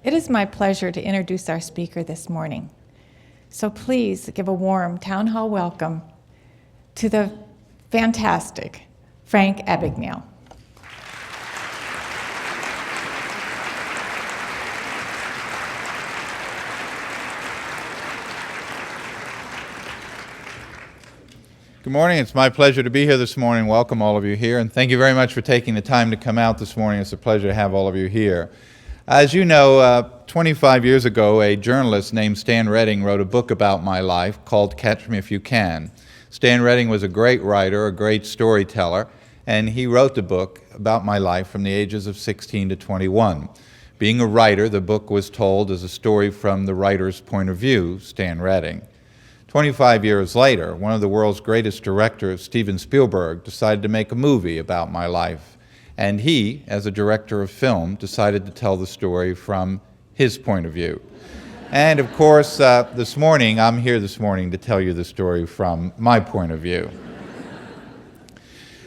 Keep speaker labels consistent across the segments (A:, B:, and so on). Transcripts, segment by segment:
A: It is my pleasure to introduce our speaker this morning. So please give a warm town hall welcome to the fantastic Frank Abagnale.
B: Good morning. It's my pleasure to be here this morning. Welcome all of you here, and thank you very much for taking the time to come out this morning. It's a pleasure to have all of you here. As you know, 25 years ago, a journalist named Stan Redding wrote a book about my life called Catch Me If You Can. Stan Redding was a great writer, a great storyteller, and he wrote the book about my life from the ages of 16 to 21. Being a writer, the book was told as a story from the writer's point of view, Stan Redding. 25 years later, one of the world's greatest directors, Steven Spielberg, decided to make a movie about my life. And he, as a director of film, decided to tell the story from his point of view. And of course, I'm here this morning to tell you the story from my point of view.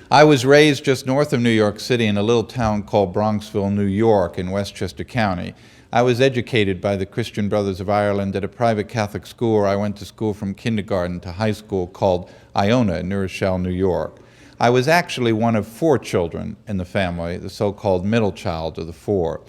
B: I was raised just north of New York City in a little town called Bronxville, New York, in Westchester County. I was educated by the Christian Brothers of Ireland at a private Catholic school where I went to school from kindergarten to high school called Iona in New Rochelle, New York. I was actually one of 4 children in the family, the so-called middle child of the 4.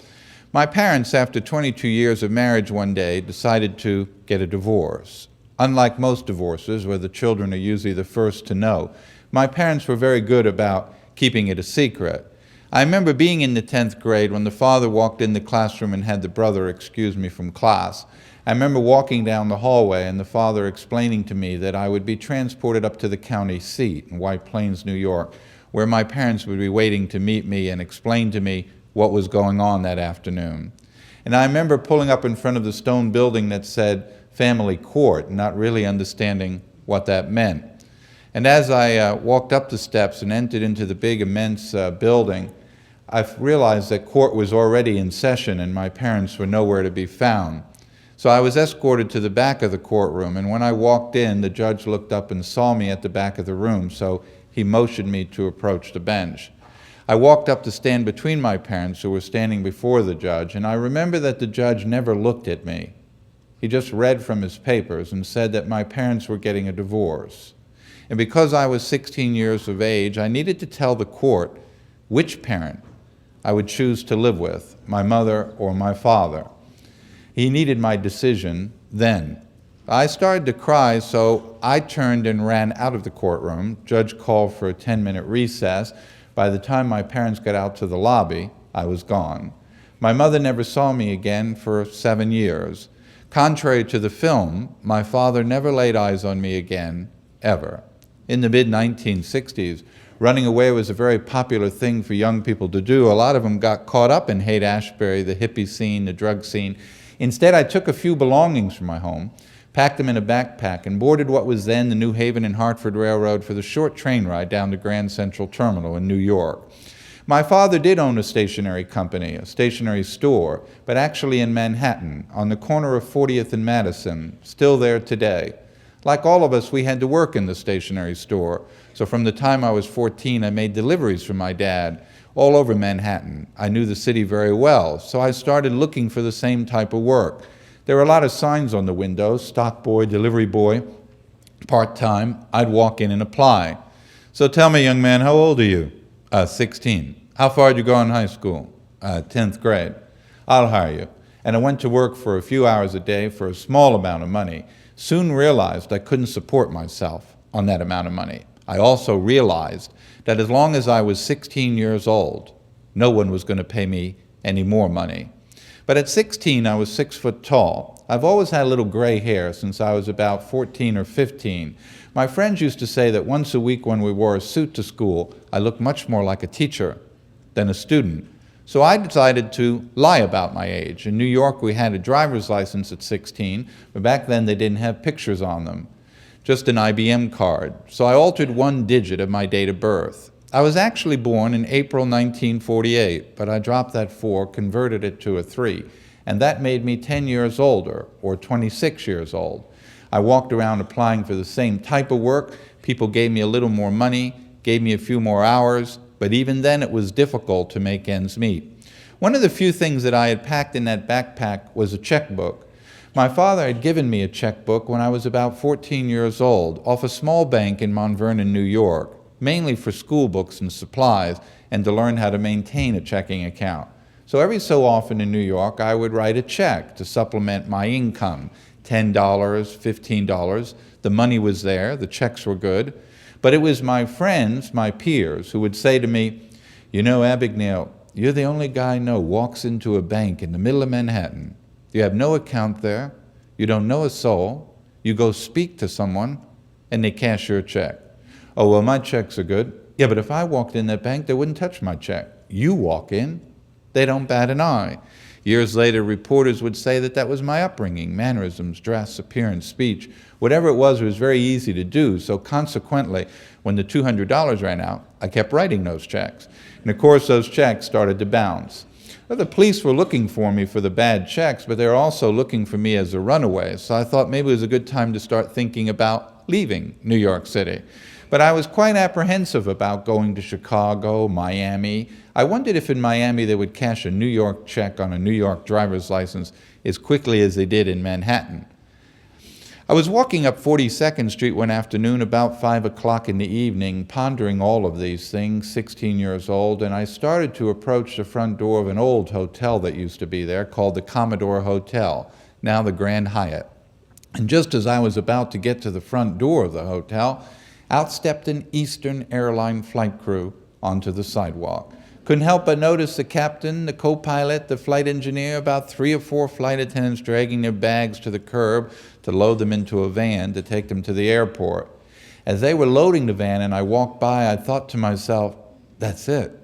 B: My parents, after 22 years of marriage one day, decided to get a divorce. Unlike most divorces, where the children are usually the first to know, my parents were very good about keeping it a secret. I remember being in the 10th grade when the father walked in the classroom and had the brother excuse me from class. I remember walking down the hallway and the father explaining to me that I would be transported up to the county seat in White Plains, New York, where my parents would be waiting to meet me and explain to me what was going on that afternoon. And I remember pulling up in front of the stone building that said family court, not really understanding what that meant. And as I walked up the steps and entered into the big, immense building, I realized that court was already in session and my parents were nowhere to be found. So I was escorted to the back of the courtroom, and when I walked in, the judge looked up and saw me at the back of the room, so he motioned me to approach the bench. I walked up to stand between my parents, who were standing before the judge, and I remember that the judge never looked at me. He just read from his papers and said that my parents were getting a divorce. And because I was 16 years of age, I needed to tell the court which parent I would choose to live with, my mother or my father. He needed my decision then. I started to cry, so I turned and ran out of the courtroom. Judge called for a 10-minute recess. By the time my parents got out to the lobby, I was gone. My mother never saw me again for 7 years. Contrary to the film, my father never laid eyes on me again, ever. In the mid-1960s, running away was a very popular thing for young people to do. A lot of them got caught up in Haight-Ashbury, the hippie scene, the drug scene. Instead, I took a few belongings from my home, packed them in a backpack, and boarded what was then the New Haven and Hartford Railroad for the short train ride down to Grand Central Terminal in New York. My father did own a stationery company, a stationery store, but actually in Manhattan, on the corner of 40th and Madison, still there today. Like all of us, we had to work in the stationery store. So from the time I was 14, I made deliveries for my dad all over Manhattan. I knew the city very well, so I started looking for the same type of work. There were a lot of signs on the windows: stock boy, delivery boy, part-time. I'd walk in and apply. So tell me, young man, how old are you? 16. How far did you go in high school? 10th grade. I'll hire you. And I went to work for a few hours a day for a small amount of money. Soon realized I couldn't support myself on that amount of money. I also realized that as long as I was 16 years old, no one was going to pay me any more money. But at 16, I was 6 foot tall. I've always had a little gray hair since I was about 14 or 15. My friends used to say that once a week when we wore a suit to school, I looked much more like a teacher than a student. So I decided to lie about my age. In New York, we had a driver's license at 16, but back then they didn't have pictures on them, just an IBM card. So I altered one digit of my date of birth. I was actually born in April 1948, but I dropped that 4, converted it to a 3, and that made me 10 years older, or 26 years old. I walked around applying for the same type of work. People gave me a little more money, gave me a few more hours, but even then it was difficult to make ends meet. One of the few things that I had packed in that backpack was a checkbook. My father had given me a checkbook when I was about 14 years old off a small bank in Mount Vernon, New York, mainly for school books and supplies and to learn how to maintain a checking account. So every so often in New York, I would write a check to supplement my income, $10, $15. The money was there, the checks were good. But it was my friends, my peers, who would say to me, "You know, Abagnale, you're the only guy I know walks into a bank in the middle of Manhattan. You have no account there, you don't know a soul, you go speak to someone, and they cash your check. Oh, well, my checks are good. Yeah, but if I walked in that bank, they wouldn't touch my check. You walk in, they don't bat an eye." Years later, reporters would say that that was my upbringing, mannerisms, dress, appearance, speech. Whatever it was very easy to do. So consequently, when the $200 ran out, I kept writing those checks. And of course, those checks started to bounce. Well, the police were looking for me for the bad checks, but they were also looking for me as a runaway. So I thought maybe it was a good time to start thinking about leaving New York City. But I was quite apprehensive about going to Chicago, Miami. I wondered if in Miami they would cash a New York check on a New York driver's license as quickly as they did in Manhattan. I was walking up 42nd Street one afternoon about 5 o'clock in the evening, pondering all of these things, 16 years old, and I started to approach the front door of an old hotel that used to be there called the Commodore Hotel, now the Grand Hyatt. And just as I was about to get to the front door of the hotel, out stepped an Eastern Airline flight crew onto the sidewalk. Couldn't help but notice the captain, the co-pilot, the flight engineer, about 3 or 4 flight attendants dragging their bags to the curb to load them into a van to take them to the airport. As they were loading the van and I walked by, I thought to myself, that's it.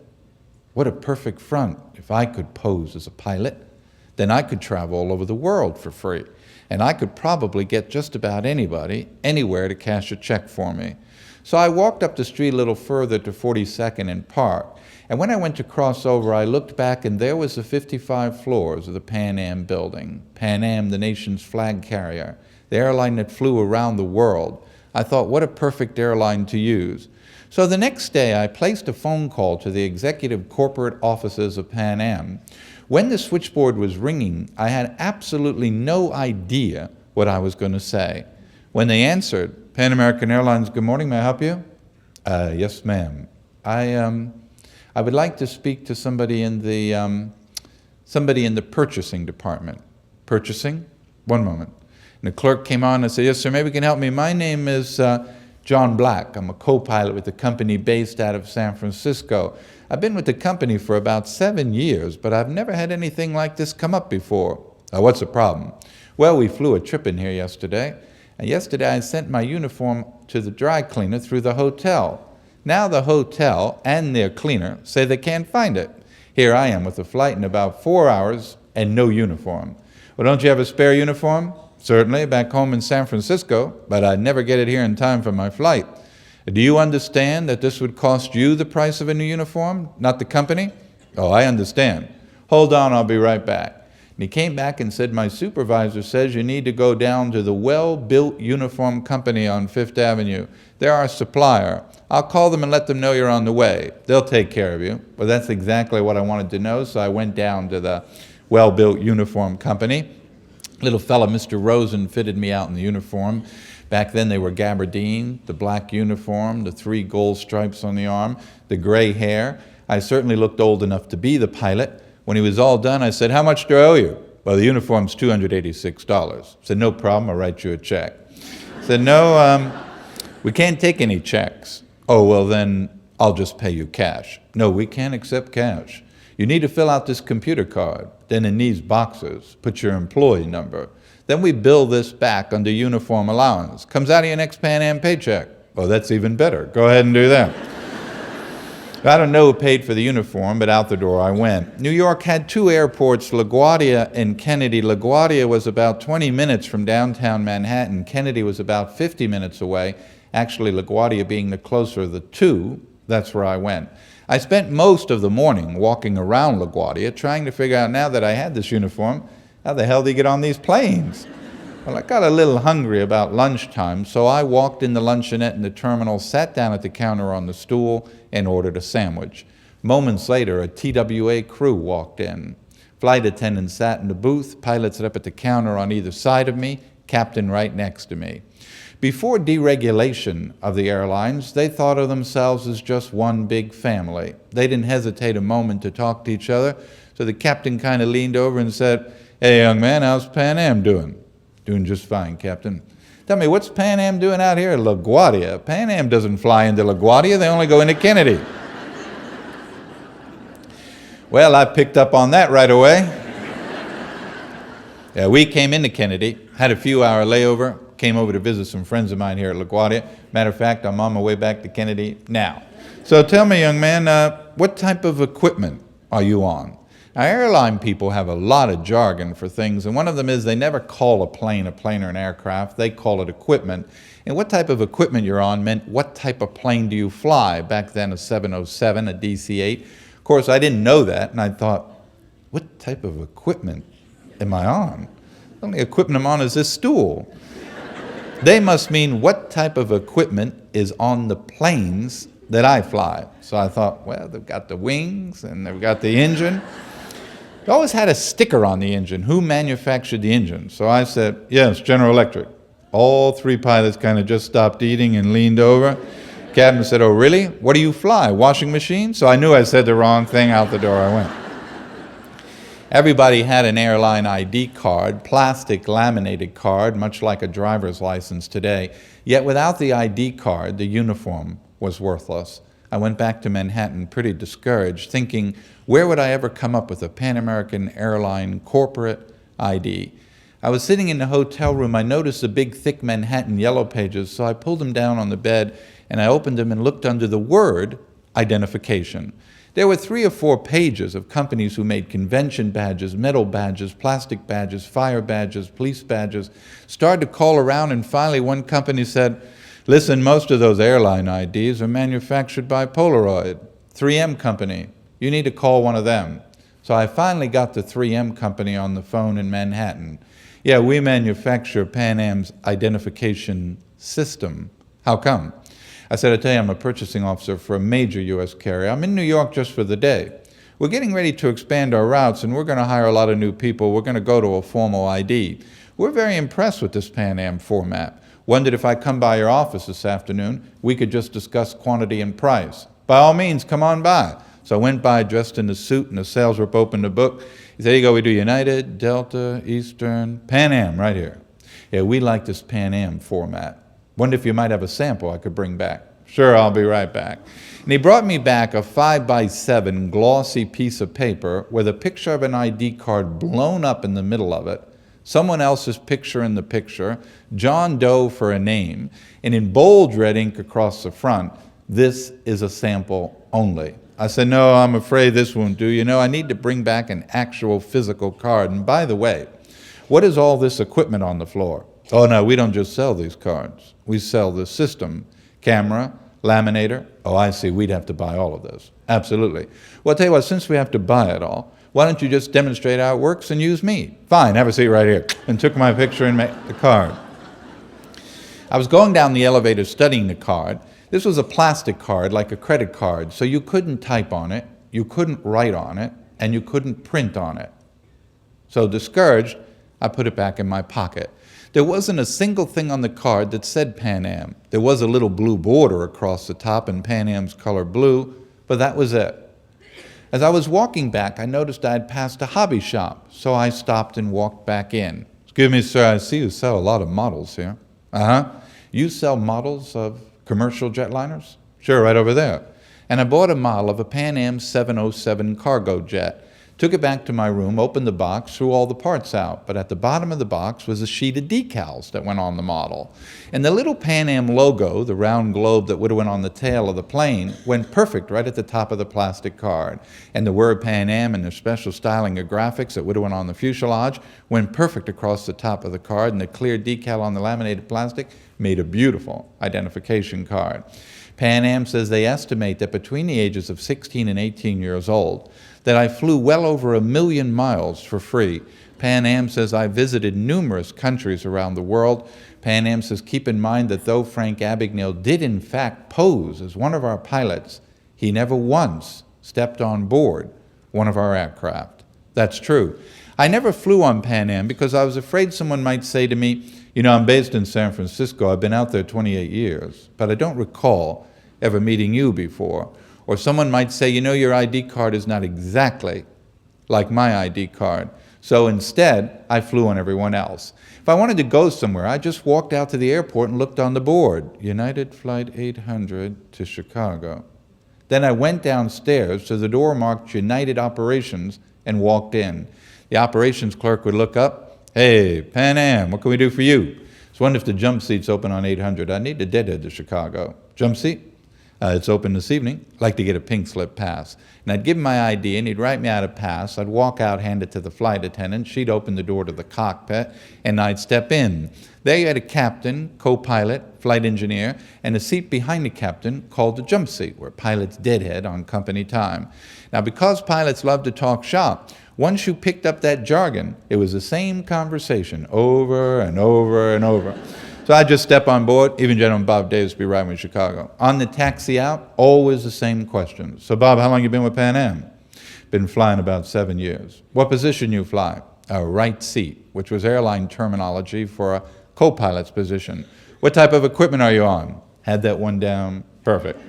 B: What a perfect front. If I could pose as a pilot, then I could travel all over the world for free. And I could probably get just about anybody, anywhere to cash a check for me. So I walked up the street a little further to 42nd and Park. And when I went to cross over, I looked back and there was the 55 floors of the Pan Am building. Pan Am, the nation's flag carrier, the airline that flew around the world. I thought, what a perfect airline to use. So the next day, I placed a phone call to the executive corporate offices of Pan Am. When the switchboard was ringing, I had absolutely no idea what I was going to say. When they answered, "Pan American Airlines, good morning, may I help you?" Yes, ma'am. I would like to speak to somebody in the purchasing department. Purchasing? One moment. And the clerk came on and said, "Yes, sir, maybe you can help me. My name is John Black. I'm a co-pilot with a company based out of San Francisco. I've been with the company for about 7 years, but I've never had anything like this come up before." "What's the problem?" "Well, we flew a trip in here yesterday, and yesterday I sent my uniform to the dry cleaner through the hotel. Now the hotel and their cleaner say they can't find it. Here I am with a flight in about 4 hours and no uniform." "Well, don't you have a spare uniform?" "Certainly, back home in San Francisco, but I'd never get it here in time for my flight." "Do you understand that this would cost you the price of a new uniform, not the company?" "Oh, I understand. Hold on, I'll be right back." And he came back and said, "My supervisor says you need to go down to the Well-Built Uniform Company on 5th Avenue. They're our supplier. I'll call them and let them know you're on the way. They'll take care of you." Well, that's exactly what I wanted to know, so I went down to the Well-Built Uniform Company. Little fella, Mr. Rosen, fitted me out in the uniform. Back then they were gabardine, the black uniform, the 3 gold stripes on the arm, the gray hair. I certainly looked old enough to be the pilot. When he was all done, I said, "How much do I owe you?" "Well, the uniform's $286. I said, "No problem, I'll write you a check." I said, "No, we can't take any checks." "Oh, well then, I'll just pay you cash." "No, we can't accept cash. You need to fill out this computer card. Then in these boxes, put your employee number. Then we bill this back under uniform allowance. Comes out of your next Pan Am paycheck." "Oh, that's even better. Go ahead and do that." I don't know who paid for the uniform, but out the door I went. New York had 2 airports, LaGuardia and Kennedy. LaGuardia was about 20 minutes from downtown Manhattan. Kennedy was about 50 minutes away. Actually, LaGuardia being the closer of the 2, that's where I went. I spent most of the morning walking around LaGuardia trying to figure out, now that I had this uniform, how the hell do you get on these planes? Well, I got a little hungry about lunchtime, so I walked in the luncheonette in the terminal, sat down at the counter on the stool, and ordered a sandwich. Moments later, a TWA crew walked in. Flight attendants sat in the booth, pilots up at the counter on either side of me, captain right next to me. Before deregulation of the airlines, they thought of themselves as just one big family. They didn't hesitate a moment to talk to each other, so the captain kind of leaned over and said, "Hey, young man, how's Pan Am doing?" "Doing just fine, Captain." "Tell me, what's Pan Am doing out here at LaGuardia? Pan Am doesn't fly into LaGuardia, they only go into Kennedy." Well, I picked up on that right away. Yeah, we came into Kennedy, had a few-hour layover, came over to visit some friends of mine here at LaGuardia. Matter of fact, I'm on my way back to Kennedy now. So tell me, young man, what type of equipment are you on? Now, airline people have a lot of jargon for things, and one of them is they never call a plane or an aircraft. They call it equipment. And what type of equipment you're on meant what type of plane do you fly? Back then, a 707, a DC-8. Of course, I didn't know that, and I thought, what type of equipment am I on? The only equipment I'm on is this stool. They must mean what type of equipment is on the planes that I fly. So I thought, well, they've got the wings and they've got the engine. They always had a sticker on the engine. Who manufactured the engine? So I said, yes, General Electric. All three pilots kind of just stopped eating and leaned over. Captain said, "Oh, really? What do you fly? Washing machine?" So I knew I said the wrong thing. Out the door I went. Everybody had an airline ID card, plastic laminated card, much like a driver's license today. Yet without the ID card, the uniform was worthless. I went back to Manhattan pretty discouraged, thinking, where would I ever come up with a Pan American airline corporate ID? I was sitting in the hotel room. I noticed the big, thick Manhattan yellow pages, so I pulled them down on the bed, and I opened them and looked under the word identification. There were 3 or 4 pages of companies who made convention badges, metal badges, plastic badges, fire badges, police badges. Started to call around, and finally one company said, "Listen, most of those airline IDs are manufactured by Polaroid. 3M company, you need to call one of them." So I finally got the 3M company on the phone in Manhattan. "Yeah, we manufacture Pan Am's identification system." "How come?" I said, "I tell you, I'm a purchasing officer for a major U.S. carrier. I'm in New York just for the day. We're getting ready to expand our routes, and we're going to hire a lot of new people. We're going to go to a formal ID. We're very impressed with this Pan Am format. Wondered if I come by your office this afternoon, we could just discuss quantity and price." "By all means, come on by." So I went by dressed in a suit, and the sales rep opened the book. He said, "Here you go, we do United, Delta, Eastern, Pan Am right here. Yeah, we like this Pan Am format. Wonder if you might have a sample I could bring back." "Sure, I'll be right back." And he brought me back a 5x7 glossy piece of paper with a picture of an ID card blown up in the middle of it, someone else's picture in the picture, John Doe for a name, and in bold red ink across the front, "This is a sample only." I said, "No, I'm afraid this won't do. You know, I need to bring back an actual physical card. And by the way, what is all this equipment on the floor?" "Oh, no, we don't just sell these cards. We sell the system, camera, laminator." "Oh, I see, we'd have to buy all of this." "Absolutely." "Well, I'll tell you what, since we have to buy it all, why don't you just demonstrate how it works and use me?" "Fine, have a seat right here." And took my picture and the card. I was going down the elevator studying the card. This was a plastic card, like a credit card, so you couldn't type on it, you couldn't write on it, and you couldn't print on it. So discouraged, I put it back in my pocket. There wasn't a single thing on the card that said Pan Am. There was a little blue border across the top in Pan Am's color blue, but that was it. As I was walking back, I noticed I had passed a hobby shop, so I stopped and walked back in. "Excuse me, sir, I see you sell a lot of models here." "Uh-huh. You sell models of commercial jetliners?" "Sure, right over there." And I bought a model of a Pan Am 707 cargo jet. Took it back to my room, opened the box, threw all the parts out. But at the bottom of the box was a sheet of decals that went on the model. And the little Pan Am logo, the round globe that would have went on the tail of the plane, went perfect right at the top of the plastic card. And the word Pan Am and the special styling of graphics that would have went on the fuselage went perfect across the top of the card, and the clear decal on the laminated plastic made a beautiful identification card. Pan Am says they estimate that between the ages of 16 and 18 years old, that I flew well over 1 million miles for free. Pan Am says I visited numerous countries around the world. Pan Am says keep in mind that though Frank Abagnale did in fact pose as one of our pilots, he never once stepped on board one of our aircraft. That's true. I never flew on Pan Am because I was afraid someone might say to me, I'm based in San Francisco, I've been out there 28 years, but I don't recall ever meeting you before. Or someone might say, your ID card is not exactly like my ID card. So instead, I flew on everyone else. If I wanted to go somewhere, I just walked out to the airport and looked on the board, United Flight 800 to Chicago. Then I went downstairs to the door marked United Operations and walked in. The operations clerk would look up, hey, Pan Am, what can we do for you? So wonder if the jump seat's open on 800. I need to deadhead to Chicago. Jump seat? It's open this evening. I'd like to get a pink slip pass. And I'd give him my ID, and he'd write me out a pass. I'd walk out, hand it to the flight attendant. She'd open the door to the cockpit, and I'd step in. There you had a captain, co-pilot, flight engineer, and a seat behind the captain called the jump seat, where pilots deadhead on company time. Now, because pilots love to talk shop, once you picked up that jargon, it was the same conversation over and over and over. So I just step on board, even Gentleman Bob Davis be right with Chicago. On the taxi out, always the same question. So Bob, how long you been with Pan Am? Been flying about 7 years. What position you fly? A right seat, which was airline terminology for a co-pilot's position. What type of equipment are you on? Had that one down perfect.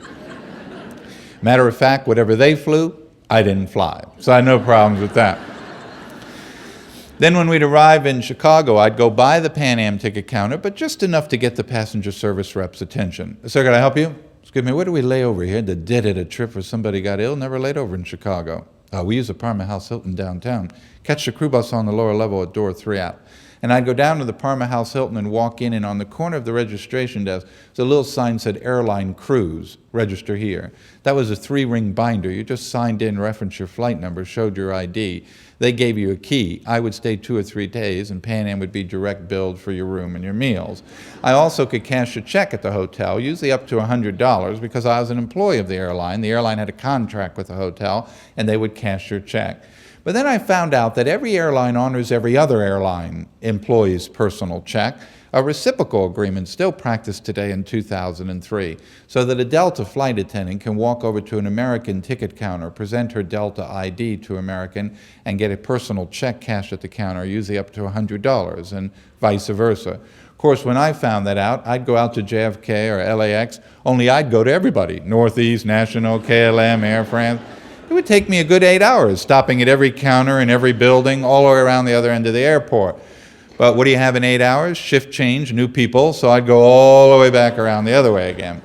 B: Matter of fact, whatever they flew, I didn't fly. So I had no problems with that. Then when we'd arrive in Chicago, I'd go by the Pan Am ticket counter, but just enough to get the passenger service rep's attention. Sir, can I help you? Excuse me, where do we lay over here? The dead at a trip where somebody got ill, never laid over in Chicago. We use Parma House Hilton downtown. Catch the crew bus on the lower level at door 3 out. And I'd go down to the Parma House Hilton and walk in, and on the corner of the registration desk, there's a little sign that said Airline Cruise, register here. That was a 3-ring binder. You just signed in, referenced your flight number, showed your ID. They gave you a key. I would stay 2 or 3 days, and Pan Am would be direct billed for your room and your meals. I also could cash a check at the hotel, usually up to $100, because I was an employee of the airline. The airline had a contract with the hotel, and they would cash your check. But then I found out that every airline honors every other airline employee's personal check. A reciprocal agreement still practiced today in 2003, so that a Delta flight attendant can walk over to an American ticket counter, present her Delta ID to American, and get a personal check cashed at the counter, usually up to $100, and vice versa. Of course, when I found that out, I'd go out to JFK or LAX, only I'd go to everybody, Northeast, National, KLM, Air France. It would take me a good 8 hours, stopping at every counter in every building, all the way around the other end of the airport. But what do you have in 8 hours? Shift change, new people, so I'd go all the way back around the other way again.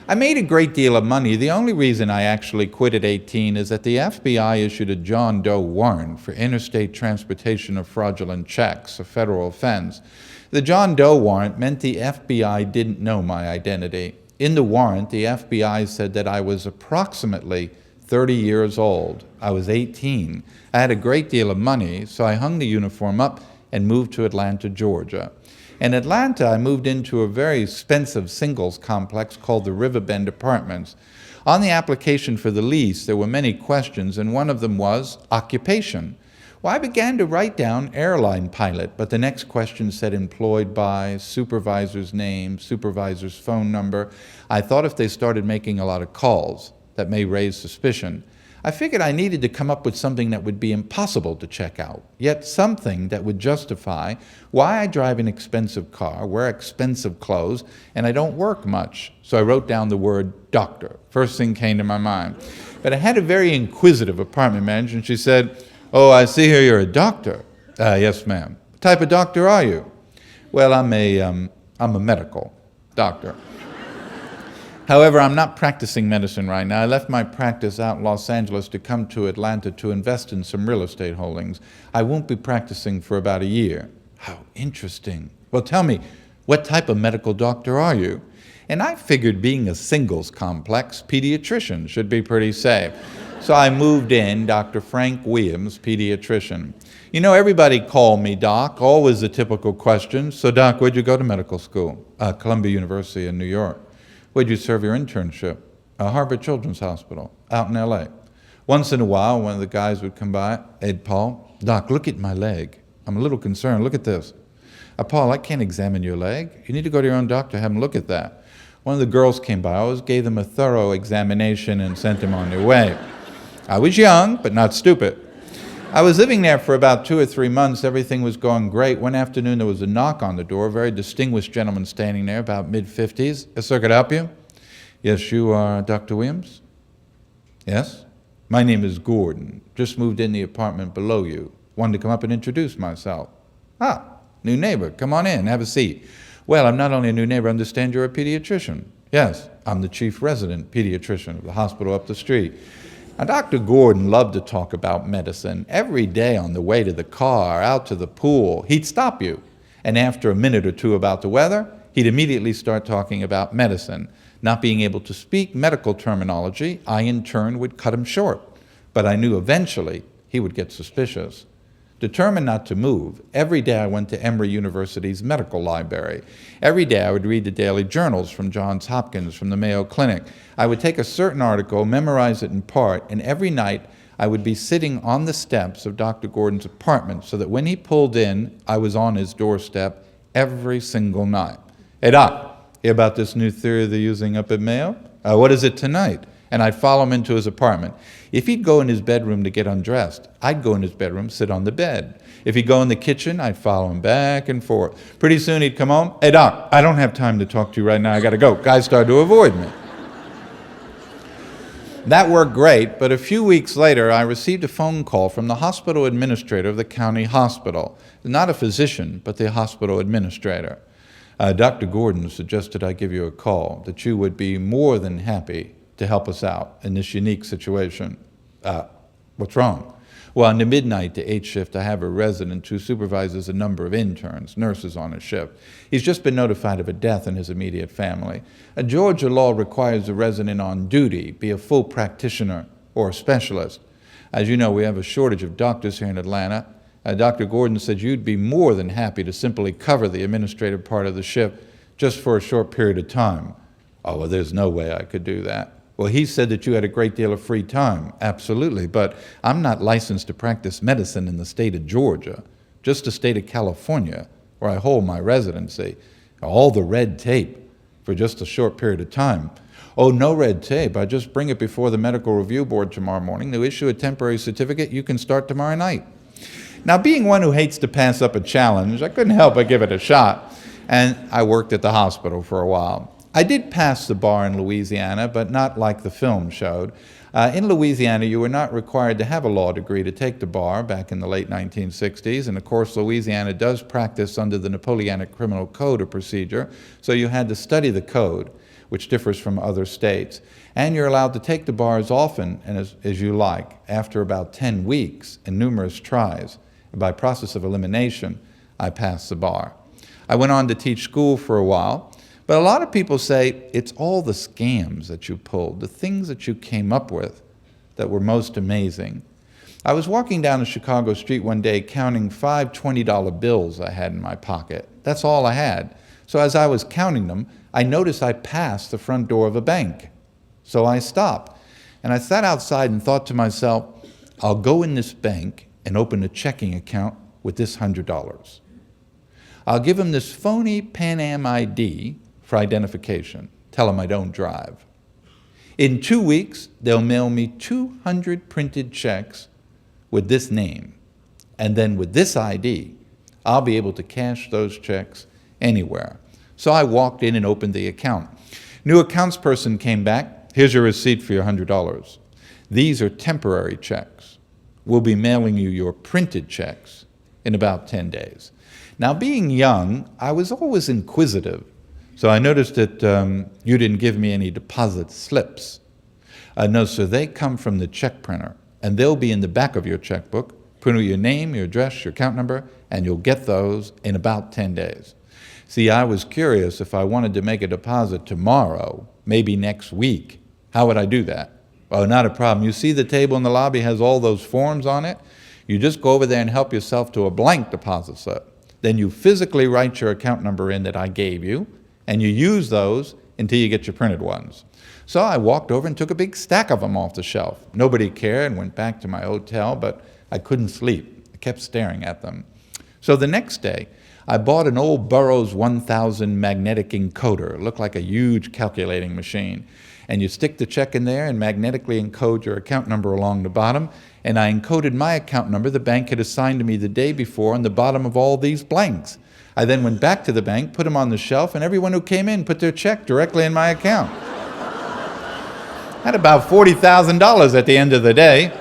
B: I made a great deal of money. The only reason I actually quit at 18 is that the FBI issued a John Doe warrant for interstate transportation of fraudulent checks, a federal offense. The John Doe warrant meant the FBI didn't know my identity. In the warrant, the FBI said that I was approximately 30 years old. I was 18. I had a great deal of money, so I hung the uniform up and moved to Atlanta, Georgia. In Atlanta, I moved into a very expensive singles complex called the Riverbend Apartments. On the application for the lease, there were many questions, and one of them was occupation. Well, I began to write down airline pilot, but the next question said employed by, supervisor's name, supervisor's phone number. I thought if they started making a lot of calls, that may raise suspicion. I figured I needed to come up with something that would be impossible to check out, yet something that would justify why I drive an expensive car, wear expensive clothes, and I don't work much. So I wrote down the word doctor. First thing came to my mind. But I had a very inquisitive apartment manager, and she said, "Oh, I see here you're a doctor." Yes, ma'am. What type of doctor are you? Well, I'm a medical doctor. However, I'm not practicing medicine right now. I left my practice out in Los Angeles to come to Atlanta to invest in some real estate holdings. I won't be practicing for about a year. How interesting. Well, tell me, what type of medical doctor are you? And I figured being a singles complex, pediatrician should be pretty safe. So I moved in, Dr. Frank Williams, pediatrician. You know, everybody called me doc, always the typical question. So doc, where'd you go to medical school? Columbia University in New York. Where'd you serve your internship? Harvard Children's Hospital, out in LA. Once in a while, one of the guys would come by, Ed, Paul, doc, look at my leg. I'm a little concerned, look at this. Paul, I can't examine your leg. You need to go to your own doctor, have him look at that. One of the girls came by, I always gave them a thorough examination and sent them on their way. I was young, but not stupid. I was living there for about 2 or 3 months. Everything was going great. One afternoon, there was a knock on the door. A very distinguished gentleman standing there, about mid-50s. Yes, sir, could I help you? Yes, you are Dr. Williams? Yes? My name is Gordon. Just moved in the apartment below you. Wanted to come up and introduce myself. Ah, new neighbor. Come on in. Have a seat. Well, I'm not only a new neighbor. I understand you're a pediatrician. Yes, I'm the chief resident pediatrician of the hospital up the street. Now, Dr. Gordon loved to talk about medicine. Every day on the way to the car, out to the pool, he'd stop you. And after a minute or two about the weather, he'd immediately start talking about medicine. Not being able to speak medical terminology, I in turn would cut him short. But I knew eventually he would get suspicious. Determined not to move, every day I went to Emory University's medical library. Every day I would read the daily journals from Johns Hopkins, from the Mayo Clinic. I would take a certain article, memorize it in part, and every night I would be sitting on the steps of Dr. Gordon's apartment so that when he pulled in, I was on his doorstep every single night. Hey, Doc, hear about this new theory they're using up at Mayo? What is it tonight? And I'd follow him into his apartment. If he'd go in his bedroom to get undressed, I'd go in his bedroom, sit on the bed. If he'd go in the kitchen, I'd follow him back and forth. Pretty soon he'd come home. Hey, Doc, I don't have time to talk to you right now. I got to go. Guys started to avoid me. That worked great, but a few weeks later, I received a phone call from the hospital administrator of the county hospital. Not a physician, but the hospital administrator. Dr. Gordon suggested I give you a call, that you would be more than happy to help us out in this unique situation. What's wrong? Well, in the midnight to 8 shift, I have a resident who supervises a number of interns, nurses on his shift. He's just been notified of a death in his immediate family. Georgia law requires the resident on duty be a full practitioner or a specialist. As you know, we have a shortage of doctors here in Atlanta. Dr. Gordon said you'd be more than happy to simply cover the administrative part of the shift just for a short period of time. Oh, well, there's no way I could do that. Well, he said that you had a great deal of free time. Absolutely, but I'm not licensed to practice medicine in the state of Georgia, just the state of California, where I hold my residency. All the red tape for just a short period of time. Oh, no red tape. I just bring it before the medical review board tomorrow morning. They'll issue a temporary certificate. You can start tomorrow night. Now, being one who hates to pass up a challenge, I couldn't help but give it a shot, and I worked at the hospital for a while. I did pass the bar in Louisiana, but not like the film showed. In Louisiana, you were not required to have a law degree to take the bar back in the late 1960s, and of course, Louisiana does practice under the Napoleonic Criminal Code of Procedure, so you had to study the code, which differs from other states. And you're allowed to take the bar as often and as you like. After about 10 weeks and numerous tries, by process of elimination, I passed the bar. I went on to teach school for a while. But a lot of people say it's all the scams that you pulled, the things that you came up with that were most amazing. I was walking down a Chicago street one day counting 5 $20 bills I had in my pocket. That's all I had. So as I was counting them, I noticed I passed the front door of a bank. So I stopped. And I sat outside and thought to myself, I'll go in this bank and open a checking account with this $100. I'll give them this phony Pan Am ID for identification. Tell them I don't drive. In 2 weeks, they'll mail me 200 printed checks with this name. And then with this ID, I'll be able to cash those checks anywhere. So I walked in and opened the account. New accounts person came back. Here's your receipt for your $100. These are temporary checks. We'll be mailing you your printed checks in about 10 days. Now, being young, I was always inquisitive. So I noticed that you didn't give me any deposit slips. No, so they come from the check printer, and they'll be in the back of your checkbook. Print out your name, your address, your account number, and you'll get those in about 10 days. See, I was curious if I wanted to make a deposit tomorrow, maybe next week, how would I do that? Oh, not a problem. You see the table in the lobby has all those forms on it? You just go over there and help yourself to a blank deposit slip. Then you physically write your account number in that I gave you, and you use those until you get your printed ones. So I walked over and took a big stack of them off the shelf. Nobody cared and went back to my hotel, but I couldn't sleep. I kept staring at them. So the next day, I bought an old Burroughs 1000 magnetic encoder. It looked like a huge calculating machine. and you stick the check in there and magnetically encode your account number along the bottom. And I encoded my account number the bank had assigned to me the day before on the bottom of all these blanks. I then went back to the bank, put them on the shelf, and everyone who came in put their check directly in my account. I had about $40,000 at the end of the day.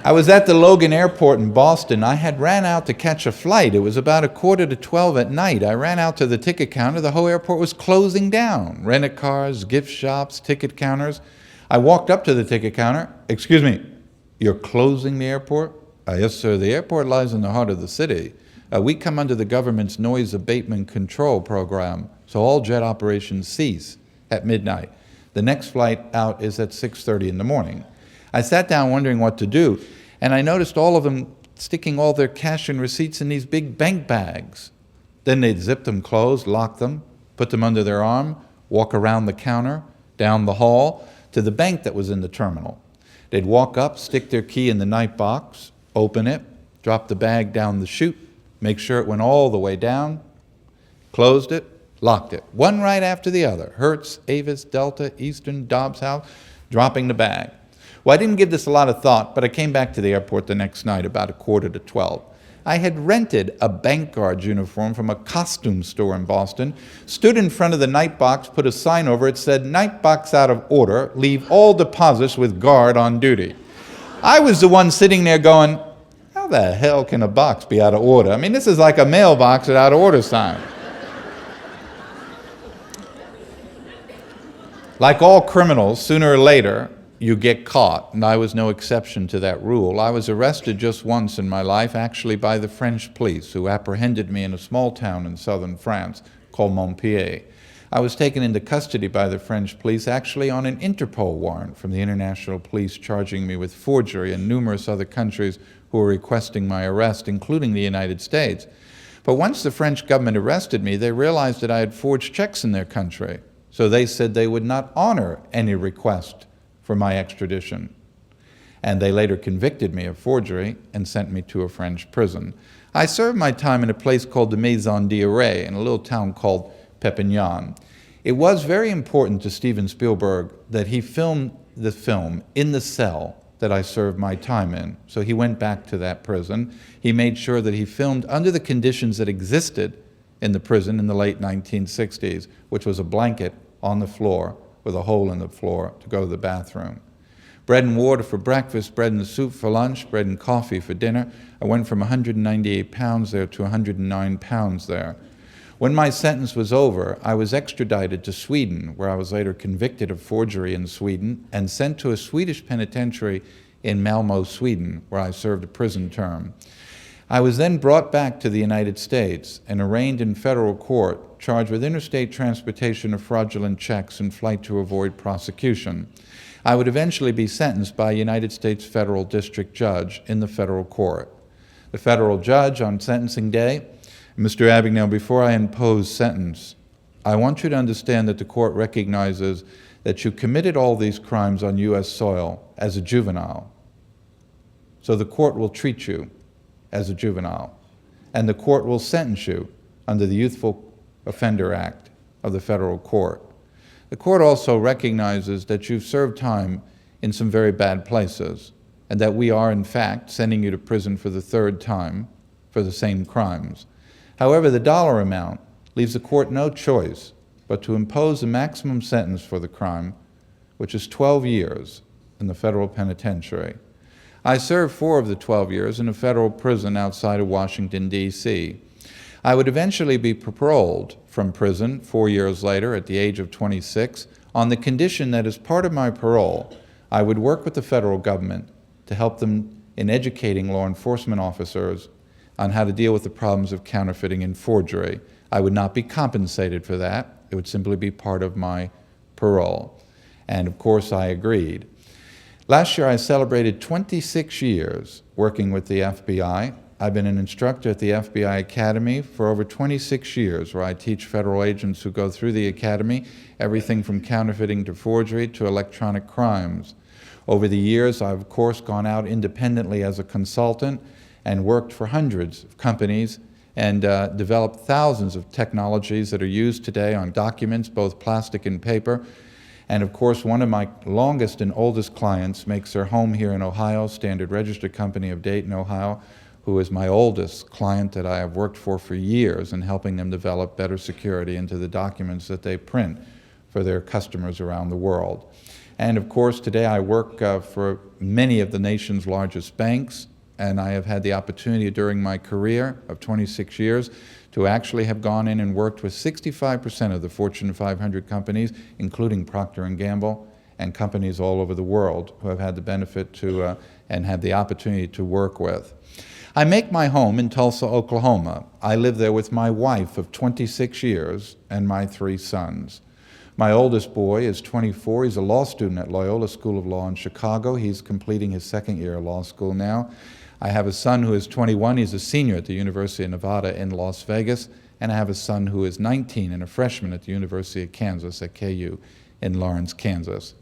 B: I was at the Logan Airport in Boston. I had ran out to catch a flight. It was about 11:45 at night. I ran out to the ticket counter. The whole airport was closing down. Rent cars, gift shops, ticket counters. I walked up to the ticket counter. "Excuse me, you're closing the airport?" "Yes, sir. The airport lies in the heart of the city. We come under the government's noise abatement control program, so all jet operations cease at midnight. The next flight out is at 6:30 in the morning." I sat down wondering what to do, and I noticed all of them sticking all their cash and receipts in these big bank bags. Then they'd zip them closed, lock them, put them under their arm, walk around the counter, down the hall, to the bank that was in the terminal. They'd walk up, stick their key in the night box, open it, drop the bag down the chute, make sure it went all the way down, closed it, locked it. One right after the other. Hertz, Avis, Delta, Eastern, Dobbs House, dropping the bag. Well, I didn't give this a lot of thought, but I came back to the airport the next night about 11:45. I had rented a bank guard uniform from a costume store in Boston, stood in front of the night box, put a sign over it, said, "Night box out of order, leave all deposits with guard on duty." I was the one sitting there going, how the hell can a box be out of order? I mean, this is like a mailbox with out of order sign. Like all criminals, sooner or later, you get caught, and I was no exception to that rule. I was arrested just once in my life, actually by the French police, who apprehended me in a small town in southern France called Montpellier. I was taken into custody by the French police, actually on an Interpol warrant from the international police, charging me with forgery and numerous other countries who were requesting my arrest, including the United States. But once the French government arrested me, they realized that I had forged checks in their country. So they said they would not honor any request for my extradition. And they later convicted me of forgery and sent me to a French prison. I served my time in a place called the Maison d'Arrêt in a little town called Perpignan. It was very important to Steven Spielberg that he filmed the film in the cell that I served my time in. So he went back to that prison. He made sure that he filmed under the conditions that existed in the prison in the late 1960s, which was a blanket on the floor with a hole in the floor to go to the bathroom. Bread and water for breakfast, bread and soup for lunch, bread and coffee for dinner. I went from 198 pounds there to 109 pounds there. When my sentence was over, I was extradited to Sweden, where I was later convicted of forgery in Sweden and sent to a Swedish penitentiary in Malmö, Sweden, where I served a prison term. I was then brought back to the United States and arraigned in federal court, charged with interstate transportation of fraudulent checks and flight to avoid prosecution. I would eventually be sentenced by a United States federal district judge in the federal court. The federal judge on sentencing day, "Mr. Abagnale, before I impose sentence, I want you to understand that the court recognizes that you committed all these crimes on U.S. soil as a juvenile. So the court will treat you as a juvenile, and the court will sentence you under the Youthful Offender Act of the federal court. The court also recognizes that you've served time in some very bad places, and that we are, in fact, sending you to prison for the third time for the same crimes. However, the dollar amount leaves the court no choice but to impose a maximum sentence for the crime, which is 12 years in the federal penitentiary. I served 4 of the 12 years in a federal prison outside of Washington, D.C. I would eventually be paroled from prison 4 years later at the age of 26 on the condition that as part of my parole, I would work with the federal government to help them in educating law enforcement officers on how to deal with the problems of counterfeiting and forgery. I would not be compensated for that. It would simply be part of my parole. And of course, I agreed. Last year, I celebrated 26 years working with the FBI. I've been an instructor at the FBI Academy for over 26 years, where I teach federal agents who go through the academy everything from counterfeiting to forgery to electronic crimes. Over the years, I've of course gone out independently as a consultant and worked for hundreds of companies and developed thousands of technologies that are used today on documents, both plastic and paper. And of course, one of my longest and oldest clients makes their home here in Ohio, Standard Register Company of Dayton, Ohio, who is my oldest client that I have worked for years in helping them develop better security into the documents that they print for their customers around the world. And of course, today I work for many of the nation's largest banks, and I have had the opportunity during my career of 26 years to actually have gone in and worked with 65% of the Fortune 500 companies, including Procter & Gamble, and companies all over the world who have had the benefit to and had the opportunity to work with. I make my home in Tulsa, Oklahoma. I live there with my wife of 26 years and my 3 sons. My oldest boy is 24. He's a law student at Loyola School of Law in Chicago. He's completing his 2nd year of law school now. I have a son who is 21. He's a senior at the University of Nevada in Las Vegas. And I have a son who is 19 and a freshman at the University of Kansas at KU in Lawrence, Kansas.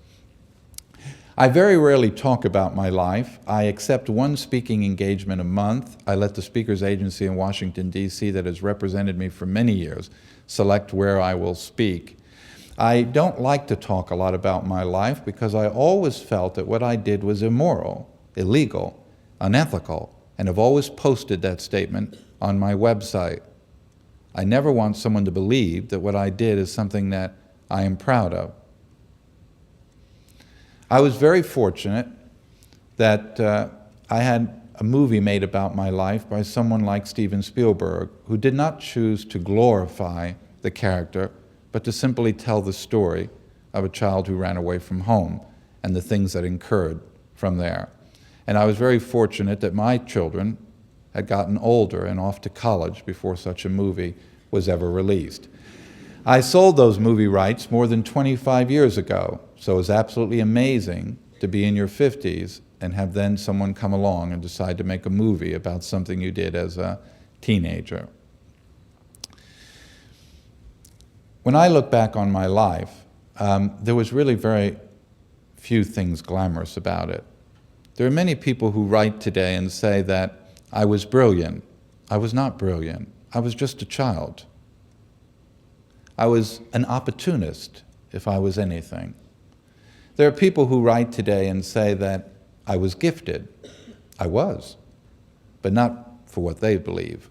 B: I very rarely talk about my life. I accept one speaking engagement a month. I let the speakers agency in Washington, D.C. that has represented me for many years select where I will speak. I don't like to talk a lot about my life because I always felt that what I did was immoral, illegal, unethical, and have always posted that statement on my website. I never want someone to believe that what I did is something that I am proud of. I was very fortunate that I had a movie made about my life by someone like Steven Spielberg, who did not choose to glorify the character, but to simply tell the story of a child who ran away from home and the things that occurred from there. And I was very fortunate that my children had gotten older and off to college before such a movie was ever released. I sold those movie rights more than 25 years ago, so it's absolutely amazing to be in your 50s and have then someone come along and decide to make a movie about something you did as a teenager. When I look back on my life, there was really very few things glamorous about it. There are many people who write today and say that I was brilliant. I was not brilliant. I was just a child. I was an opportunist, if I was anything. There are people who write today and say that I was gifted. I was, but not for what they believe.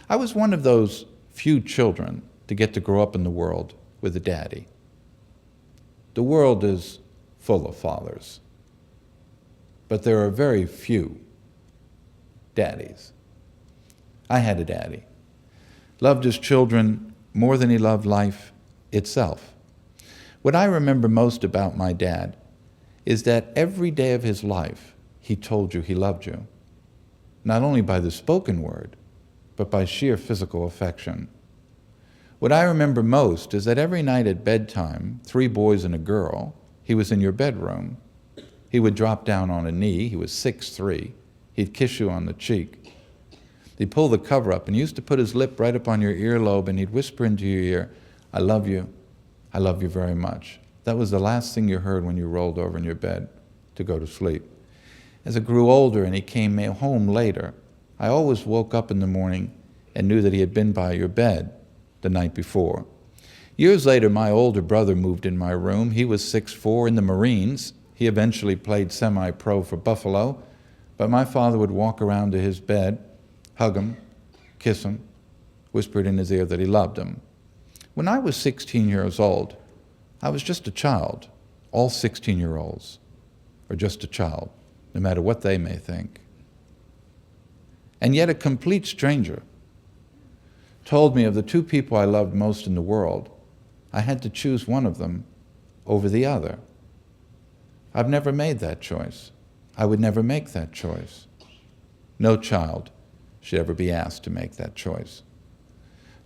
B: I was one of those few children to get to grow up in the world with a daddy. The world is full of fathers, but there are very few daddies. I had a daddy. Loved his children more than he loved life itself. What I remember most about my dad is that every day of his life, he told you he loved you, not only by the spoken word, but by sheer physical affection. What I remember most is that every night at bedtime, 3 boys and a girl, he was in your bedroom. He would drop down on a knee. He was 6'3". He'd kiss you on the cheek. He'd pull the cover up and he used to put his lip right up on your earlobe and he'd whisper into your ear, I love you very much. That was the last thing you heard when you rolled over in your bed to go to sleep. As I grew older and he came home later, I always woke up in the morning and knew that he had been by your bed the night before. Years later, my older brother moved in my room. He was 6'4" in the Marines. He eventually played semi-pro for Buffalo, but my father would walk around to his bed, hug him, kiss him, whispered in his ear that he loved him. When I was 16 years old, I was just a child. All 16-year-olds are just a child, no matter what they may think. And yet a complete stranger told me of the 2 people I loved most in the world, I had to choose one of them over the other. I've never made that choice. I would never make that choice. No child should ever be asked to make that choice.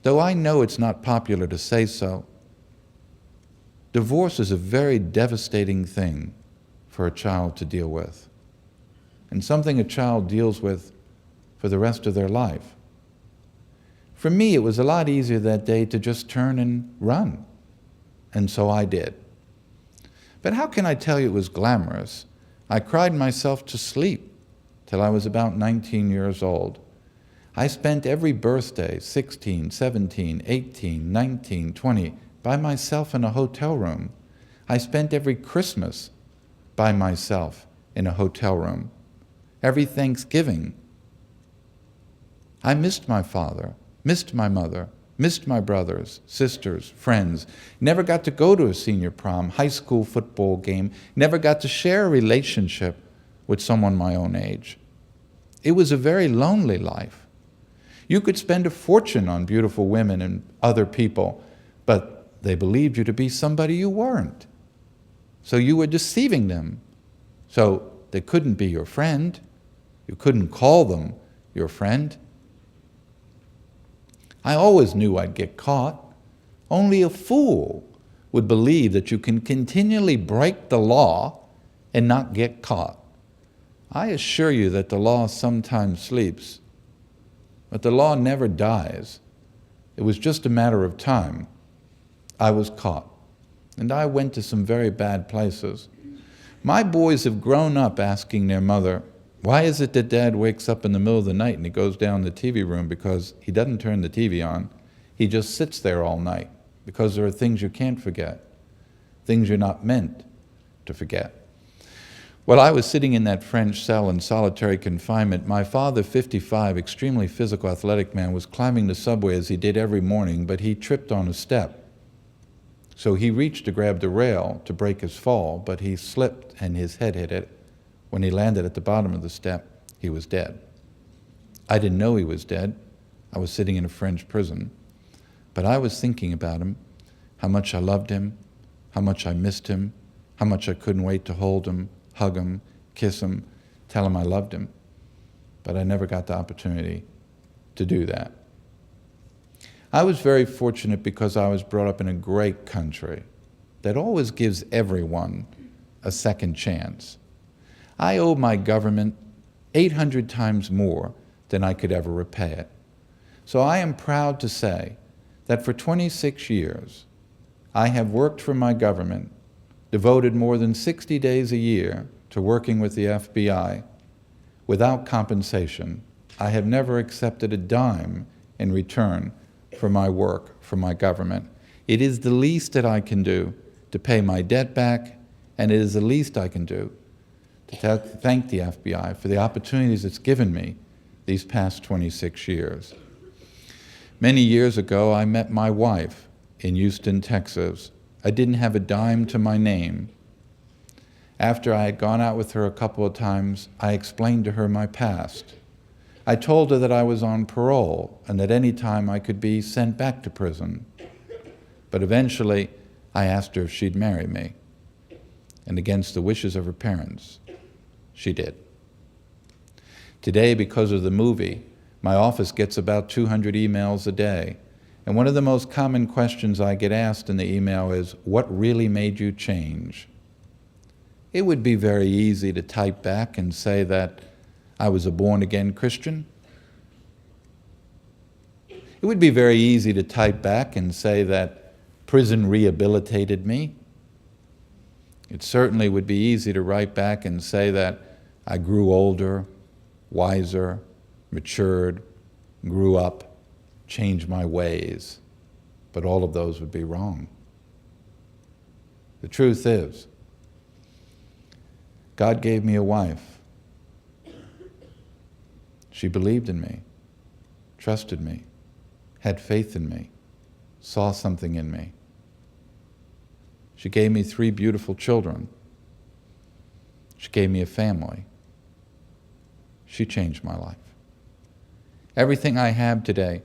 B: Though I know it's not popular to say so, divorce is a very devastating thing for a child to deal with, and something a child deals with for the rest of their life. For me, it was a lot easier that day to just turn and run, and so I did. But how can I tell you it was glamorous? I cried myself to sleep till I was about 19 years old. I spent every birthday, 16, 17, 18, 19, 20, by myself in a hotel room. I spent every Christmas by myself in a hotel room. Every Thanksgiving. I missed my father, missed my mother, missed my brothers, sisters, friends, never got to go to a senior prom, high school football game, never got to share a relationship with someone my own age. It was a very lonely life. You could spend a fortune on beautiful women and other people, but they believed you to be somebody you weren't. So you were deceiving them. So they couldn't be your friend. You couldn't call them your friend. I always knew I'd get caught. Only a fool would believe that you can continually break the law and not get caught. I assure you that the law sometimes sleeps, but the law never dies. It was just a matter of time. I was caught, and I went to some very bad places. My boys have grown up asking their mother, why is it that Dad wakes up in the middle of the night and he goes down the TV room? Because he doesn't turn the TV on. He just sits there all night, because there are things you can't forget, things you're not meant to forget. While I was sitting in that French cell in solitary confinement, my father, 55, extremely physical, athletic man, was climbing the subway as he did every morning, but he tripped on a step. So he reached to grab the rail to break his fall, but he slipped and his head hit it. When he landed at the bottom of the step, he was dead. I didn't know he was dead. I was sitting in a French prison. But I was thinking about him, how much I loved him, how much I missed him, how much I couldn't wait to hold him, hug him, kiss him, tell him I loved him. But I never got the opportunity to do that. I was very fortunate because I was brought up in a great country that always gives everyone a second chance. I owe my government 800 times more than I could ever repay it. So I am proud to say that for 26 years, I have worked for my government, devoted more than 60 days a year to working with the FBI without compensation. I have never accepted a dime in return for my work for my government. It is the least that I can do to pay my debt back, and it is the least I can do to thank the FBI for the opportunities it's given me these past 26 years. Many years ago, I met my wife in Houston, Texas. I didn't have a dime to my name. After I had gone out with her a couple of times, I explained to her my past. I told her that I was on parole and that any time I could be sent back to prison. But eventually, I asked her if she'd marry me. And against the wishes of her parents, she did. Today, because of the movie, my office gets about 200 emails a day. And one of the most common questions I get asked in the email is, what really made you change? It would be very easy to type back and say that I was a born-again Christian. It would be very easy to type back and say that prison rehabilitated me. It certainly would be easy to write back and say that I grew older, wiser, matured, grew up, changed my ways. But all of those would be wrong. The truth is, God gave me a wife. She believed in me, trusted me, had faith in me, saw something in me. She gave me 3 beautiful children. She gave me a family. She changed my life. Everything I have today,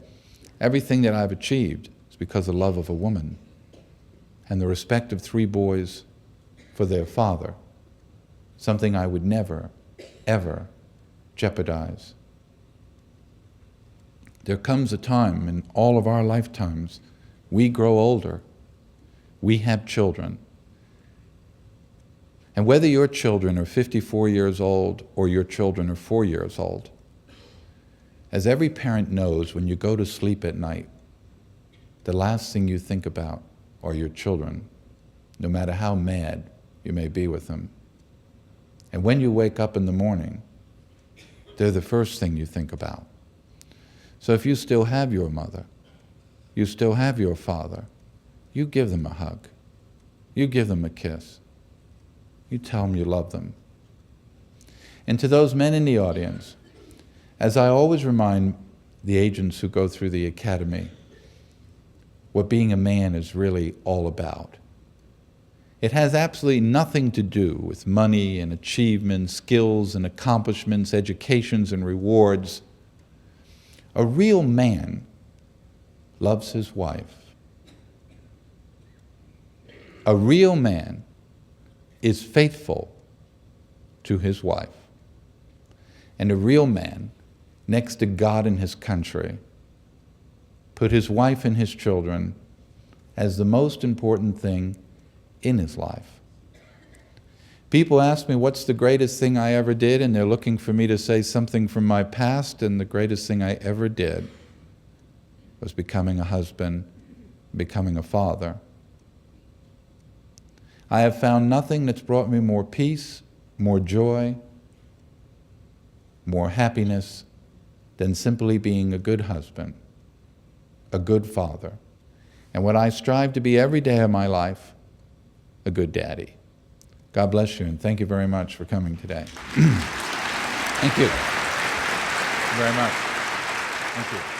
B: everything that I've achieved is because of the love of a woman and the respect of 3 boys for their father, something I would never, ever jeopardize. There comes a time in all of our lifetimes, we grow older, we have children. And whether your children are 54 years old or your children are 4 years old, as every parent knows, when you go to sleep at night, the last thing you think about are your children, no matter how mad you may be with them. And when you wake up in the morning, they're the first thing you think about. So if you still have your mother, you still have your father, you give them a hug. You give them a kiss. You tell them you love them. And to those men in the audience, as I always remind the agents who go through the academy, what being a man is really all about. It has absolutely nothing to do with money and achievements, skills and accomplishments, educations and rewards. A real man loves his wife. A real man is faithful to his wife. And a real man, next to God and his country, put his wife and his children as the most important thing in his life. People ask me, what's the greatest thing I ever did? And they're looking for me to say something from my past, and the greatest thing I ever did was becoming a husband, becoming a father. I have found nothing that's brought me more peace, more joy, more happiness than simply being a good husband, a good father, and what I strive to be every day of my life, a good daddy. God bless you, and thank you very much for coming today. Thank you very much. Thank you.